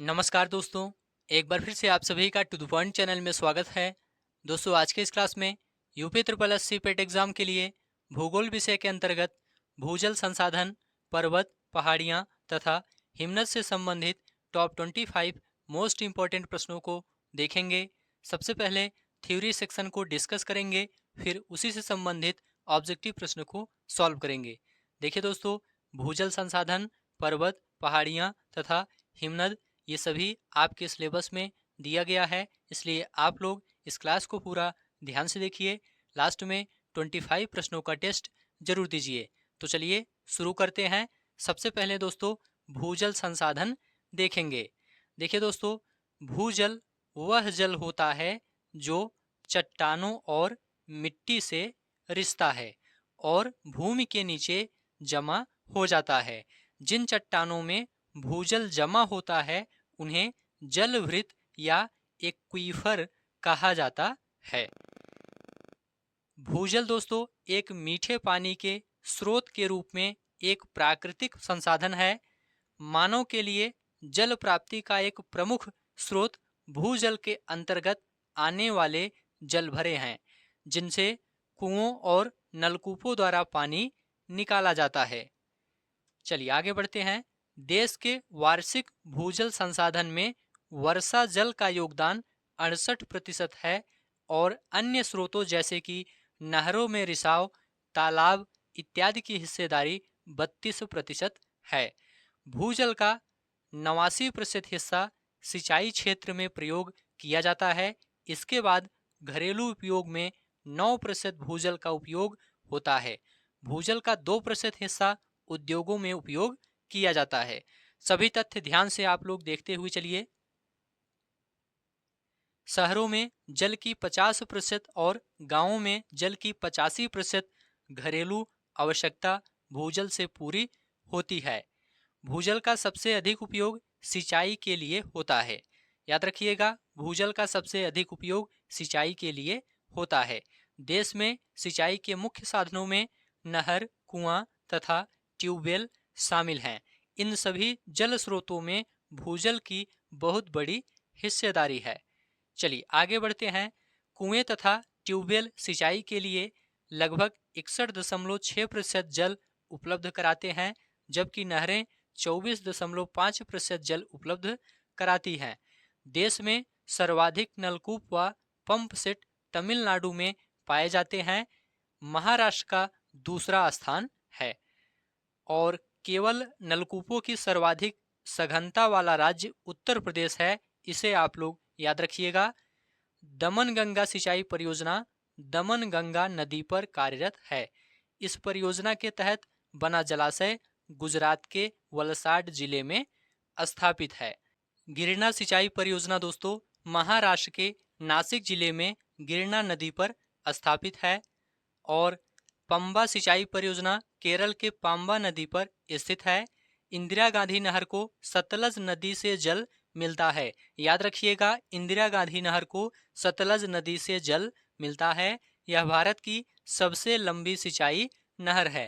नमस्कार दोस्तों। एक बार फिर से आप सभी का टू द पॉइंट चैनल में स्वागत है। दोस्तों, आज के इस क्लास में UP triple S C PET exam के लिए भूगोल विषय के अंतर्गत भूजल संसाधन, पर्वत, पहाड़ियाँ तथा हिमनद से संबंधित टॉप 25 मोस्ट इम्पॉर्टेंट प्रश्नों को देखेंगे। सबसे पहले थ्योरी सेक्शन को डिस्कस करेंगे, फिर उसी से संबंधित ऑब्जेक्टिव प्रश्न को सॉल्व करेंगे। देखिए दोस्तों, भूजल संसाधन, पर्वत, पहाड़ियाँ तथा हिमनद ये सभी आपके सिलेबस में दिया गया है, इसलिए आप लोग इस क्लास को पूरा ध्यान से देखिए। लास्ट में 25 प्रश्नों का टेस्ट जरूर दीजिए। तो चलिए शुरू करते हैं। सबसे पहले दोस्तों भूजल संसाधन देखेंगे। देखिए दोस्तों, भूजल वह जल होता है जो चट्टानों और मिट्टी से रिसता है और भूमि के नीचे जमा हो जाता है। जिन चट्टानों में भूजल जमा होता है उन्हें जलवृत या एक्वीफर कहा जाता है। भूजल दोस्तों एक मीठे पानी के स्रोत के रूप में एक प्राकृतिक संसाधन है। मानव के लिए जल प्राप्ति का एक प्रमुख स्रोत भूजल के अंतर्गत आने वाले जलभरे हैं, जिनसे कुओं और नलकूपों द्वारा पानी निकाला जाता है। चलिए आगे बढ़ते हैं। देश के वार्षिक भूजल संसाधन में वर्षा जल का योगदान 68% है और अन्य स्रोतों जैसे कि नहरों में रिसाव, तालाब इत्यादि की हिस्सेदारी 32% है। भूजल का 89% हिस्सा सिंचाई क्षेत्र में प्रयोग किया जाता है। इसके बाद घरेलू उपयोग में 9% भूजल का उपयोग होता है। भूजल का 2% हिस्सा उद्योगों में उपयोग किया जाता है। सभी तथ्य ध्यान से आप लोग देखते हुए चलिए। शहरों में जल की 50% और गांवों में जल की 85% घरेलू आवश्यकता भूजल से पूरी होती है। भूजल का सबसे अधिक उपयोग सिंचाई के लिए होता है। याद रखिएगा, भूजल का सबसे अधिक उपयोग सिंचाई के लिए होता है। देश में सिंचाई के मुख्य साधनों में नहर, कुआं तथा ट्यूबवेल शामिल हैं। इन सभी जल स्रोतों में भूजल की बहुत बड़ी हिस्सेदारी है। चलिए आगे बढ़ते हैं। कुएं तथा ट्यूबवेल सिंचाई के लिए लगभग 61.6% जल उपलब्ध कराते हैं, जबकि नहरें 24.5% जल उपलब्ध कराती हैं। देश में सर्वाधिक नलकूप व पंप सेट तमिलनाडु में पाए जाते हैं। महाराष्ट्र का दूसरा स्थान है और केवल नलकूपों की सर्वाधिक सघनता वाला राज्य उत्तर प्रदेश है। इसे आप लोग याद रखिएगा। दमन गंगा सिंचाई परियोजना दमन गंगा नदी पर कार्यरत है। इस परियोजना के तहत बना जलाशय गुजरात के वलसाड जिले में स्थापित है। गिरना सिंचाई परियोजना दोस्तों महाराष्ट्र के नासिक जिले में गिरना नदी पर स्थापित है और पंबा सिंचाई परियोजना केरल के पाम्बा नदी पर स्थित है। इंदिरा गांधी नहर को सतलज नदी से जल मिलता है। याद रखिएगा, इंदिरा गांधी नहर को सतलज नदी से जल मिलता है। यह भारत की सबसे लंबी सिंचाई नहर है।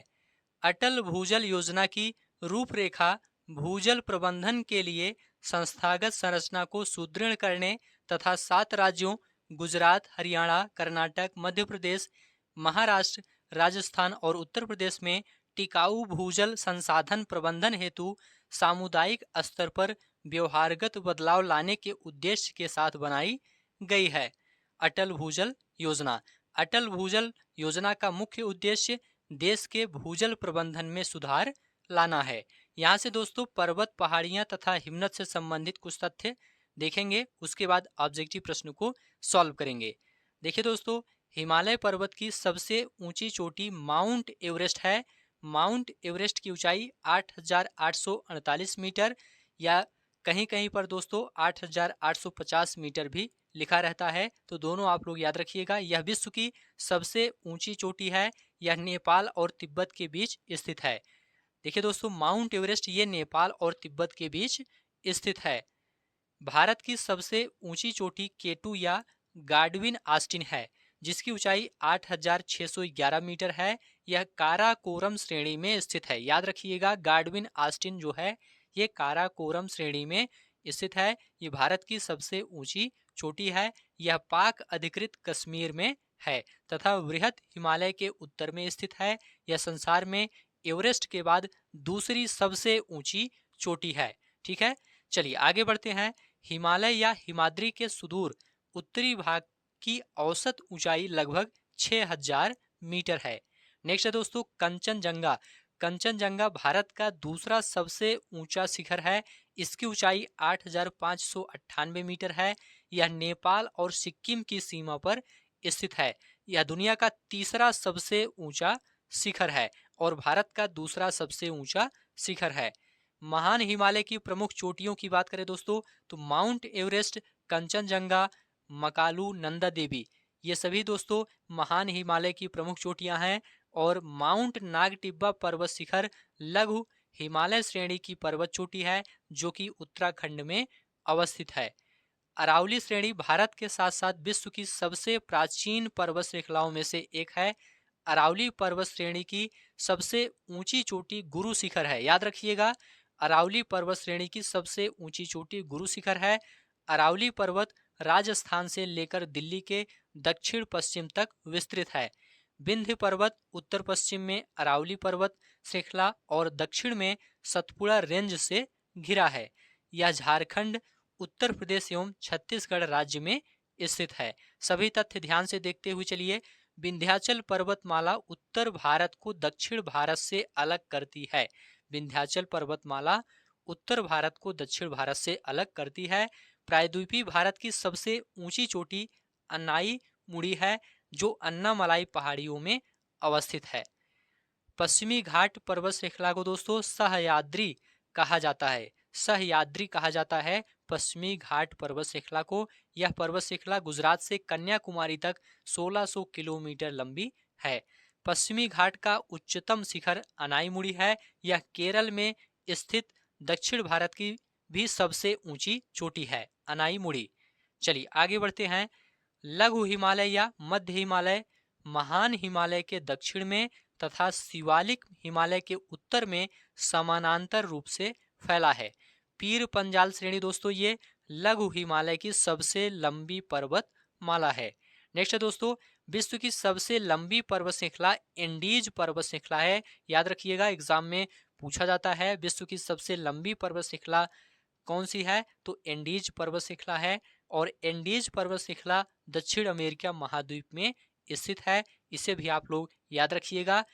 अटल भूजल योजना की रूपरेखा भूजल प्रबंधन के लिए संस्थागत संरचना को सुदृढ़ करने तथा 7 राज्यों गुजरात, हरियाणा, कर्नाटक, मध्य प्रदेश, महाराष्ट्र, राजस्थान और उत्तर प्रदेश में टिकाऊ भूजल संसाधन प्रबंधन हेतु सामुदायिक स्तर पर व्यवहारगत बदलाव लाने के उद्देश्य के साथ बनाई गई है। अटल भूजल योजना। अटल भूजल योजना का मुख्य उद्देश्य देश के भूजल प्रबंधन में सुधार लाना है। यहाँ से दोस्तों पर्वत, पहाड़ियाँ तथा हिमनद से संबंधित कुछ तथ्य देखेंगे, उसके बाद ऑब्जेक्टिव प्रश्न को सॉल्व करेंगे। देखिए दोस्तों, हिमालय पर्वत की सबसे ऊंची चोटी माउंट एवरेस्ट है। माउंट एवरेस्ट की ऊंचाई 8,848 मीटर या कहीं कहीं पर दोस्तों 8,850 मीटर भी लिखा रहता है, तो दोनों आप लोग याद रखिएगा। यह विश्व की सबसे ऊंची चोटी है। यह नेपाल और तिब्बत के बीच स्थित है। देखिए दोस्तों, माउंट एवरेस्ट ये नेपाल और तिब्बत के बीच स्थित है। भारत की सबसे ऊंची चोटी केटू या गाडविन आस्टिन है, जिसकी ऊंचाई 8,611 मीटर है। यह काराकोरम श्रेणी में स्थित है। याद रखिएगा, गाडविन आस्टिन जो है ये काराकोरम श्रेणी में स्थित है। ये भारत की सबसे ऊंची चोटी है। यह पाक अधिकृत कश्मीर में है तथा वृहद हिमालय के उत्तर में स्थित है। यह संसार में एवरेस्ट के बाद दूसरी सबसे ऊंची चोटी है। ठीक है, चलिए आगे बढ़ते हैं। हिमालय या हिमाद्री के सुदूर उत्तरी भाग की औसत ऊंचाई लगभग 6000 मीटर है। नेक्स्ट है दोस्तों कंचनजंगा। कंचनजंगा भारत का दूसरा सबसे ऊंचा शिखर है। इसकी ऊंचाई 8598 मीटर है। यह नेपाल और सिक्किम की सीमा पर स्थित है। यह दुनिया का तीसरा सबसे ऊंचा शिखर है और भारत का दूसरा सबसे ऊंचा शिखर है। महान हिमालय की प्रमुख चोटियों की बात करें दोस्तों तो माउंट एवरेस्ट, कंचनजंगा, मकालू, नंदा देवी, ये सभी दोस्तों महान हिमालय की प्रमुख चोटियां हैं। और माउंट नागटिब्बा पर्वत शिखर लघु हिमालय श्रेणी की पर्वत चोटी है जो कि उत्तराखंड में अवस्थित है। अरावली श्रेणी भारत के साथ साथ विश्व की सबसे प्राचीन पर्वत श्रृंखलाओं में से एक है। अरावली पर्वत श्रेणी की सबसे ऊंची चोटी गुरु शिखर है। याद रखिएगा, अरावली पर्वत श्रेणी की सबसे ऊंची चोटी गुरु शिखर है। अरावली पर्वत राजस्थान से लेकर दिल्ली के दक्षिण पश्चिम तक विस्तृत है। विंध्य पर्वत उत्तर पश्चिम में अरावली पर्वत श्रृंखला और दक्षिण में सतपुड़ा रेंज से घिरा है। यह झारखंड, उत्तर प्रदेश एवं छत्तीसगढ़ राज्य में स्थित है। सभी तथ्य ध्यान से देखते हुए चलिए। विंध्याचल पर्वतमाला उत्तर भारत को दक्षिण भारत से अलग करती है। विंध्याचल पर्वतमाला उत्तर भारत को दक्षिण भारत से अलग करती है। प्रायद्वीपीय भारत की सबसे ऊंची चोटी अन्नाई मुड़ी है जो अन्नामलाई पहाड़ियों में अवस्थित है। पश्चिमी घाट पर्वत श्रृंखला को दोस्तों सहयाद्री कहा जाता है। सहयाद्री कहा जाता है पश्चिमी घाट पर्वत श्रृंखला को। यह पर्वत श्रृंखला गुजरात से कन्याकुमारी तक 1600 किलोमीटर लंबी है। पश्चिमी घाट का उच्चतम शिखर अनाईमुड़ी है। यह केरल में स्थित दक्षिण भारत की भी सबसे ऊंची चोटी है, अनाईमुड़ी। चलिए आगे बढ़ते हैं। लघु हिमालय या मध्य हिमालय महान हिमालय के दक्षिण में तथा शिवालिक हिमालय के उत्तर में समानांतर रूप से फैला है। पीर पंजाल श्रेणी दोस्तों ये लघु हिमालय की सबसे लंबी पर्वत माला है। नेक्स्ट है दोस्तों विश्व की सबसे लंबी पर्वत श्रृंखला एंडीज पर्वत श्रृंखला है। याद रखिएगा, एग्जाम में पूछा जाता है विश्व की सबसे लंबी पर्वत श्रृंखला कौन सी है, तो एंडीज पर्वत श्रृंखला है। और एंडीज पर्वत श्रृंखला दक्षिण अमेरिका महाद्वीप में स्थित है। इसे भी आप लोग याद रखिएगा।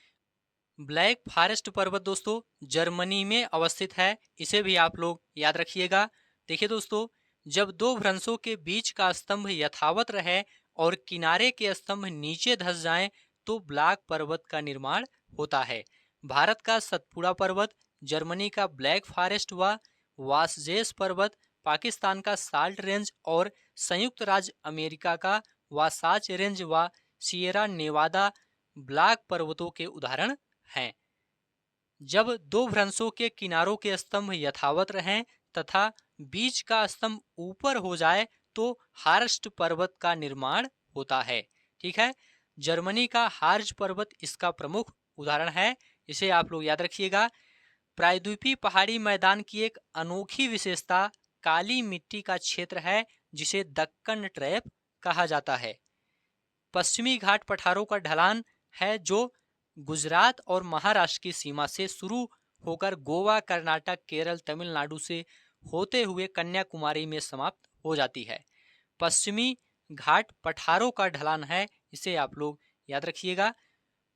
ब्लैक फॉरेस्ट पर्वत दोस्तों जर्मनी में अवस्थित है। इसे भी आप लोग याद रखिएगा। देखिए दोस्तों, जब दो भ्रंशों के बीच का स्तंभ यथावत रहे और किनारे के स्तंभ नीचे धंस जाएं तो ब्लैक पर्वत का निर्माण होता है। भारत का सतपुड़ा पर्वत, जर्मनी का ब्लैक फॉरेस्ट व वासजेस पर्वत, पाकिस्तान का साल्ट रेंज और संयुक्त राज्य अमेरिका का वासाच रेंज व सियरा नेवादा ब्लैक पर्वतों के उदाहरण हैं। जब दो भ्रंशों के किनारों के स्तंभ यथावत रहें तथा बीच का स्तंभ ऊपर हो जाए तो हार्स्ट पर्वत का निर्माण होता है। ठीक है, जर्मनी का हार्ज पर्वत इसका प्रमुख उदाहरण है। इसे आप लोग याद रखिएगा। प्रायद्वीपीय पहाड़ी मैदान की एक अनोखी विशेषता काली मिट्टी का क्षेत्र है जिसे दक्कन ट्रैप कहा जाता है। पश्चिमी घाट पठारों का ढलान है जो गुजरात और महाराष्ट्र की सीमा से शुरू होकर गोवा, कर्नाटक, केरल, तमिलनाडु से होते हुए कन्याकुमारी में समाप्त हो जाती है। पश्चिमी घाट पठारों का ढलान है, इसे आप लोग याद रखिएगा।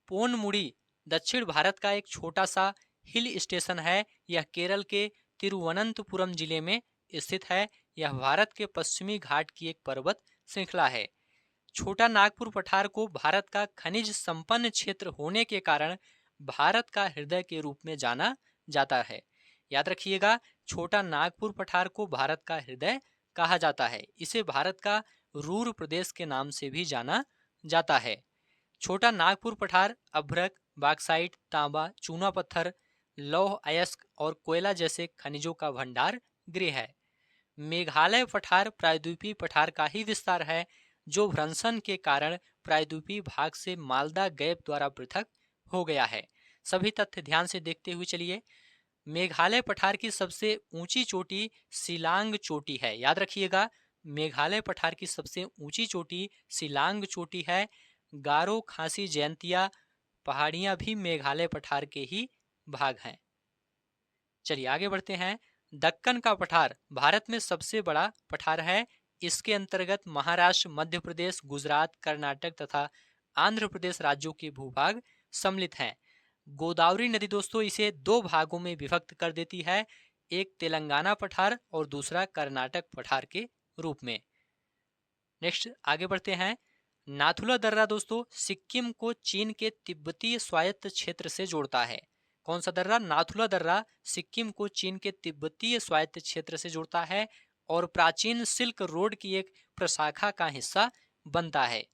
पोनमुड़ी दक्षिण भारत का एक छोटा सा हिल स्टेशन है। यह केरल के तिरुवनंतपुरम जिले में स्थित है। यह भारत के पश्चिमी घाट की एक पर्वत श्रृंखला है। छोटा नागपुर पठार को भारत का खनिज संपन्न क्षेत्र होने के कारण भारत का हृदय के रूप में जाना जाता है। याद रखिएगा, छोटा नागपुर पठार को भारत का हृदय कहा जाता है। इसे भारत का रूर प्रदेश के नाम से भी जाना जाता है। छोटा नागपुर पठार अभ्रक, बॉक्साइट, तांबा, चूना पत्थर, लौह अयस्क और कोयला जैसे खनिजों का भंडार गृह है। मेघालय पठार प्रायद्वीपीय पठार का ही विस्तार है जो भ्रंशन के कारण प्रायद्वीपीय भाग से मालदा गैप द्वारा पृथक हो गया है। सभी तथ्य ध्यान से देखते हुए चलिए। मेघालय पठार की सबसे ऊंची चोटी शिलांग चोटी है। याद रखिएगा, मेघालय पठार की सबसे ऊंची चोटी शिलांग चोटी है। गारो खासी जयंतिया पहाड़ियां भी मेघालय पठार के ही भाग हैं। चलिए आगे बढ़ते हैं। दक्कन का पठार भारत में सबसे बड़ा पठार है। इसके अंतर्गत महाराष्ट्र, मध्य प्रदेश, गुजरात, कर्नाटक तथा आंध्र प्रदेश राज्यों के भूभाग सम्मिलित हैं। गोदावरी नदी दोस्तों इसे दो भागों में विभक्त कर देती है, एक तेलंगाना पठार और दूसरा कर्नाटक पठार के रूप में। नेक्स्ट आगे बढ़ते हैं। नाथुला दर्रा दोस्तों सिक्किम को चीन के तिब्बतीय स्वायत्त क्षेत्र से जोड़ता है। कौन सा दर्रा? नाथुला दर्रा सिक्किम को चीन के तिब्बतीय स्वायत्त क्षेत्र से जोड़ता है और प्राचीन सिल्क रोड की एक प्रशाखा का हिस्सा बनता है।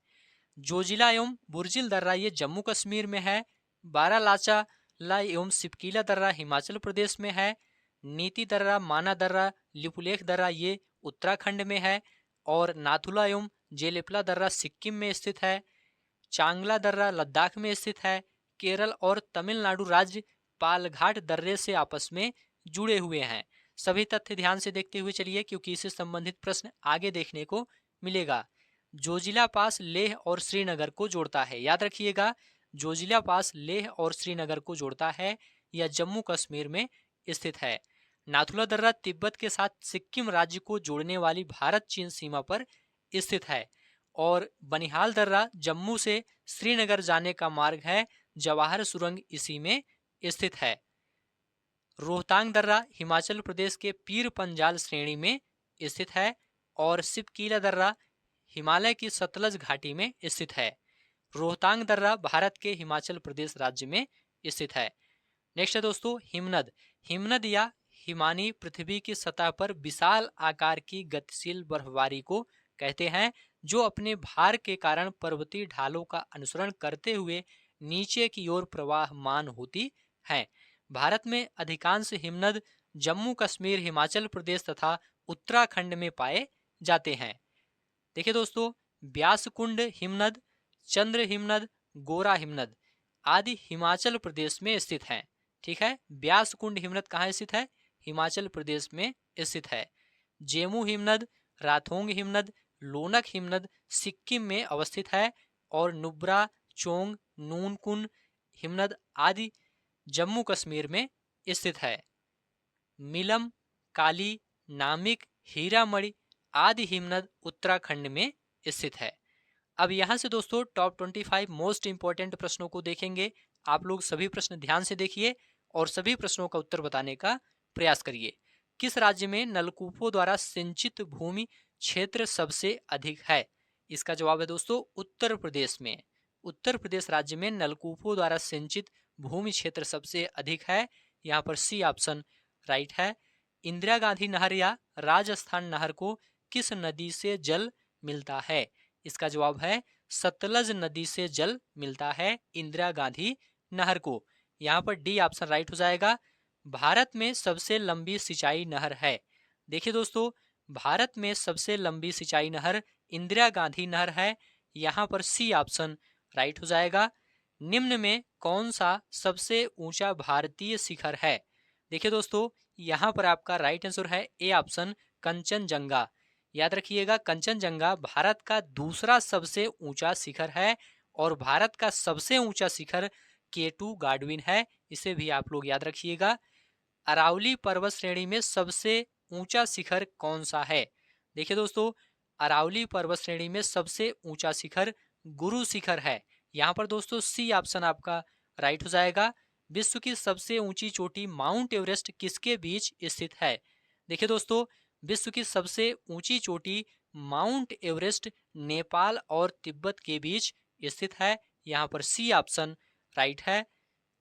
जोजिला एवं बुर्जिल दर्रा ये जम्मू कश्मीर में है। बारालाचा ला एवं सिपकीला दर्रा हिमाचल प्रदेश में है। नीति दर्रा, माना दर्रा, लिपुलेख दर्रा ये उत्तराखंड में है और नाथुला एवं जेलेपला दर्रा सिक्किम में स्थित है। चांगला दर्रा लद्दाख में स्थित है। केरल और तमिलनाडु राज्य पालघाट दर्रे से आपस में जुड़े हुए हैं। सभी तथ्य ध्यान से देखते हुए चलिए क्योंकि इससे संबंधित प्रश्न आगे देखने को मिलेगा। जोजिला पास लेह और श्रीनगर को जोड़ता है। याद रखिएगा, जोजिला पास लेह और श्रीनगर को जोड़ता है। यह जम्मू कश्मीर में स्थित है। नाथुला दर्रा तिब्बत के साथ सिक्किम राज्य को जोड़ने वाली भारत चीन सीमा पर स्थित है और बनिहाल दर्रा जम्मू से श्रीनगर जाने का मार्ग है। जवाहर सुरंग इसी में स्थित है। रोहतांग दर्रा हिमाचल प्रदेश के पीर पंजाल श्रेणी में स्थित है और सिपकीला दर्रा हिमालय की सतलज घाटी में स्थित है। रोहतांग दर्रा भारत के हिमाचल प्रदेश राज्य में स्थित है। नेक्स्ट है दोस्तों हिमनद। हिमनद या हिमानी पृथ्वी की सतह पर विशाल आकार की गतिशील बर्फबारी को कहते हैं जो अपने भार के कारण पर्वतीय ढालों का अनुसरण करते हुए नीचे की ओर प्रवाहमान होती है। भारत में अधिकांश हिमनद जम्मू कश्मीर, हिमाचल प्रदेश तथा उत्तराखंड में पाए जाते हैं। देखिए दोस्तों, व्यासकुंड हिमनद, चंद्र हिमनद, गोरा हिमनद आदि हिमाचल प्रदेश में स्थित हैं। ठीक है, व्यासकुंड हिमनद कहाँ स्थित है? हिमाचल प्रदेश में स्थित है। जेमू हिमनद, राथोंग हिमनद, लोनक हिमनद सिक्किम में अवस्थित है और नुब्रा, चोंग, नूनकुन हिमनद आदि जम्मू कश्मीर में स्थित है। मिलम, काली, नामिक, हीरामणि आदि हिमनद उत्तराखंड में स्थित है। अब यहाँ से दोस्तों टॉप 25 मोस्ट इंपॉर्टेंट प्रश्नों को देखेंगे। आप लोग सभी प्रश्न ध्यान से देखिए और सभी प्रश्नों का उत्तर बताने का प्रयास करिए। किस राज्य में नलकूपों द्वारा सिंचित भूमि क्षेत्र सबसे अधिक है? इसका जवाब है दोस्तों उत्तर प्रदेश में। उत्तर प्रदेश राज्य में नलकूपों द्वारा सिंचित भूमि क्षेत्र सबसे अधिक है। यहाँ पर सी ऑप्शन राइट है। इंदिरा गांधी नहर या राजस्थान नहर को किस नदी से जल मिलता है? इसका जवाब है सतलज नदी से जल मिलता है इंदिरा गांधी नहर को। यहाँ पर डी ऑप्शन राइट हो जाएगा। भारत में सबसे लंबी सिंचाई नहर है। देखिए दोस्तों, भारत में सबसे लंबी सिंचाई नहर इंदिरा गांधी नहर है। यहाँ पर सी ऑप्शन राइट हो जाएगा। निम्न में कौन सा सबसे ऊंचा भारतीय शिखर है? देखिए दोस्तों, यहाँ पर आपका राइट आंसर है ए ऑप्शन कंचनजंगा। याद रखिएगा, कंचनजंगा भारत का दूसरा सबसे ऊंचा शिखर है और भारत का सबसे ऊंचा शिखर K2 गाडविन है। इसे भी आप लोग याद रखिएगा। अरावली पर्वत श्रेणी में सबसे ऊंचा शिखर कौन सा है? देखिए दोस्तों, अरावली पर्वत श्रेणी में सबसे ऊंचा शिखर गुरु शिखर है। यहाँ पर दोस्तों सी ऑप्शन आपका राइट हो जाएगा। विश्व की सबसे ऊंची चोटी माउंट एवरेस्ट किसके बीच स्थित है? देखिए दोस्तों, विश्व की सबसे ऊंची चोटी माउंट एवरेस्ट नेपाल और तिब्बत के बीच स्थित है। यहाँ पर सी ऑप्शन राइट है।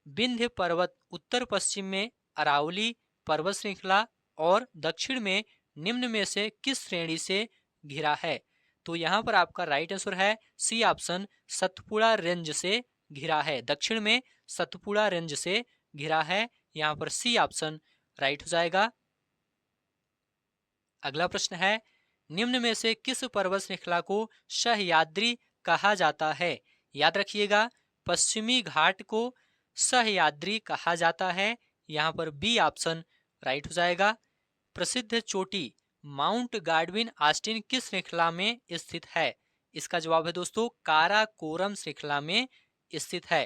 विंध्य पर्वत उत्तर पश्चिम में अरावली पर्वत श्रृंखला और दक्षिण में निम्न में से किस श्रेणी से घिरा है? तो यहाँ पर आपका राइट आंसर है सी ऑप्शन सतपुड़ा रेंज से घिरा है। दक्षिण में सतपुड़ा रेंज से घिरा है। यहाँ पर सी ऑप्शन राइट हो जाएगा। अगला प्रश्न है, निम्न में से किस पर्वत श्रृंखला को सह्याद्री कहा जाता है? याद रखिएगा, पश्चिमी घाट को सह्याद्री कहा जाता है। यहाँ पर बी ऑप्शन राइट हो जाएगा। प्रसिद्ध चोटी माउंट गार्डविन ऑस्टिन किस श्रृंखला में स्थित है? इसका जवाब है दोस्तों काराकोरम श्रृंखला में स्थित है।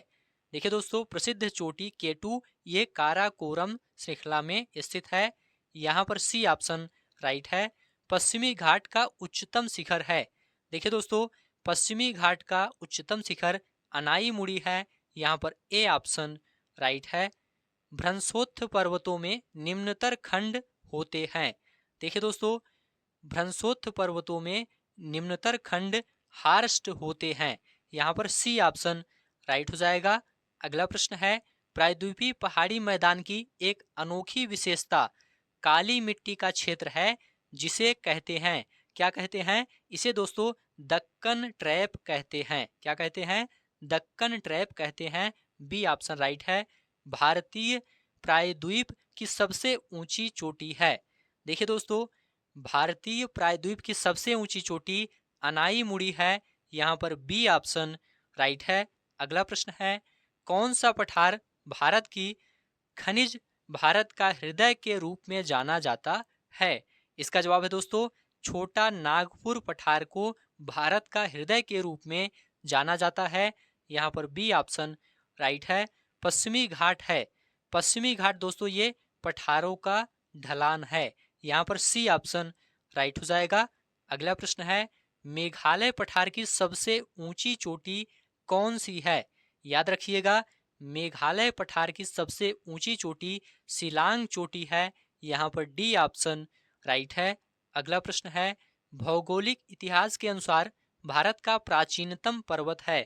देखिए दोस्तों, प्रसिद्ध चोटी केटू ये काराकोरम श्रृंखला में स्थित है। यहाँ पर सी ऑप्शन राइट है। पश्चिमी घाट का उच्चतम शिखर है। देखिए दोस्तों, पश्चिमी घाट का उच्चतम शिखर अनाईमुड़ी है। यहाँ पर ए ऑप्शन राइट है। भ्रंशोत्थ पर्वतों में निम्नतर खंड होते हैं। देखिए दोस्तों, भ्रंशोत्थ पर्वतों में निम्नतर खंड हार्स्ट होते हैं। यहाँ पर सी ऑप्शन राइट हो जाएगा। अगला प्रश्न है, प्रायद्वीपीय पहाड़ी मैदान की एक अनोखी विशेषता काली मिट्टी का क्षेत्र है जिसे कहते हैं, क्या कहते हैं इसे दोस्तों? दक्कन ट्रैप कहते हैं। क्या कहते हैं? दक्कन ट्रैप कहते हैं। बी ऑप्शन राइट है। भारतीय प्रायद्वीप की सबसे ऊंची चोटी है। देखिए दोस्तों, भारतीय प्रायद्वीप की सबसे ऊंची चोटी अनाईमुड़ी है। यहाँ पर बी ऑप्शन राइट है। अगला प्रश्न है, कौन सा पठार भारत की खनिज भारत का हृदय के रूप में जाना जाता है? इसका जवाब है दोस्तों छोटा नागपुर पठार को भारत का हृदय के रूप में जाना जाता है। यहाँ पर बी ऑप्शन राइट है। पश्चिमी घाट है। पश्चिमी घाट दोस्तों ये पठारों का ढलान है। यहाँ पर सी ऑप्शन राइट हो जाएगा। अगला प्रश्न है, मेघालय पठार की सबसे ऊंची चोटी कौन सी है? याद रखिएगा, मेघालय पठार की सबसे ऊंची चोटी शिलांग चोटी है। यहाँ पर डी ऑप्शन राइट है। अगला प्रश्न है, भौगोलिक इतिहास के अनुसार भारत का प्राचीनतम पर्वत है।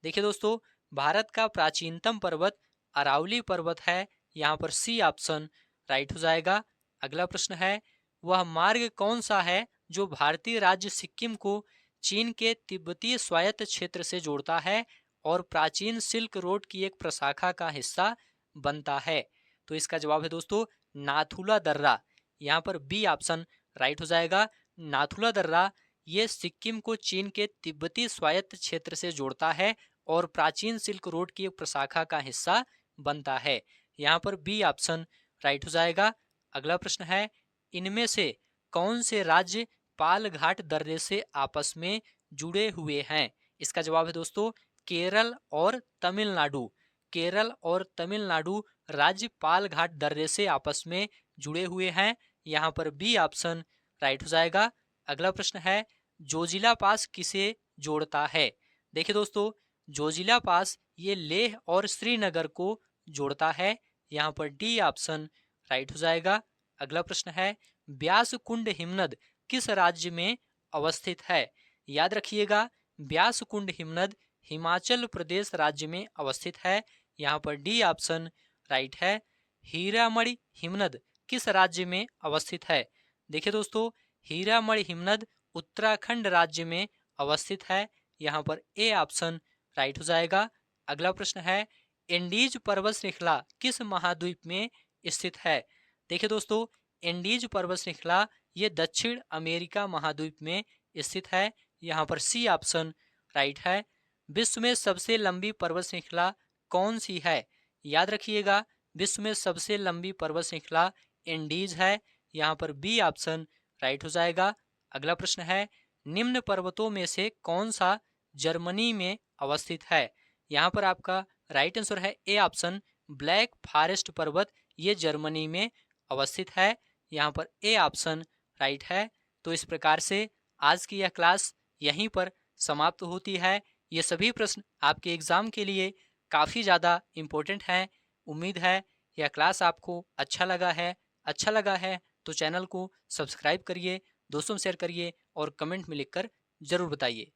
देखिए दोस्तों, भारत का प्राचीनतम पर्वत अरावली पर्वत है। यहाँ पर सी ऑप्शन राइट हो जाएगा। अगला प्रश्न है, वह मार्ग कौन सा है जो भारतीय राज्य सिक्किम को चीन के तिब्बतीय स्वायत्त क्षेत्र से जोड़ता है और प्राचीन सिल्क रोड की एक प्रशाखा का हिस्सा बनता है? तो इसका जवाब है दोस्तों नाथुला दर्रा। यहाँ पर बी ऑप्शन राइट हो जाएगा। नाथुला दर्रा ये सिक्किम को चीन के तिब्बती स्वायत्त क्षेत्र से जोड़ता है और प्राचीन सिल्क रोड की एक प्रशाखा का हिस्सा बनता है। यहाँ पर बी ऑप्शन राइट हो जाएगा। अगला प्रश्न है, इनमें से कौन से राज्य पालघाट दर्रे से आपस में जुड़े हुए हैं? इसका जवाब है दोस्तों केरल और तमिलनाडु। केरल और तमिलनाडु राज्य पालघाट दर्रे से आपस में जुड़े हुए हैं। यहाँ पर बी ऑप्शन राइट हो जाएगा। अगला प्रश्न है, जोजिला पास किसे जोड़ता है? देखिए दोस्तों, जोजिला पास ये लेह और श्रीनगर को जोड़ता है। यहाँ पर डी ऑप्शन राइट हो जाएगा। अगला प्रश्न है, ब्यास कुंड हिमनद किस राज्य में अवस्थित है? याद रखिएगा, ब्यास कुंड हिमनद हिमाचल प्रदेश राज्य में अवस्थित है। यहाँ पर डी ऑप्शन राइट है। हीरामणि हिमनद किस राज्य में अवस्थित है? देखिए दोस्तों, हीरामणि हिमनद उत्तराखंड राज्य में अवस्थित है। यहाँ पर ए ऑप्शन राइट हो जाएगा। अगला प्रश्न है, एंडीज पर्वत श्रृंखला किस महाद्वीप में स्थित है? देखिए दोस्तों, एंडीज पर्वत श्रृंखला ये दक्षिण अमेरिका महाद्वीप में स्थित है। यहाँ पर सी ऑप्शन राइट है। विश्व में सबसे लंबी पर्वत श्रृंखला कौन सी है? याद रखिएगा, विश्व में सबसे लंबी पर्वत श्रृंखला एंडीज है। यहाँ पर बी ऑप्शन राइट हो जाएगा। अगला प्रश्न है, निम्न पर्वतों में से कौन सा जर्मनी में अवस्थित है? यहाँ पर आपका राइट आंसर है ए ऑप्शन ब्लैक फॉरेस्ट पर्वत ये जर्मनी में अवस्थित है। यहाँ पर ए ऑप्शन राइट है। तो इस प्रकार से आज की यह क्लास यहीं पर समाप्त होती है। ये सभी प्रश्न आपके एग्जाम के लिए काफ़ी ज़्यादा इम्पोर्टेंट हैं। उम्मीद है यह क्लास आपको अच्छा लगा है। अच्छा लगा है तो चैनल को सब्सक्राइब करिए, दोस्तों में शेयर करिए और कमेंट में लिखकर ज़रूर बताइए।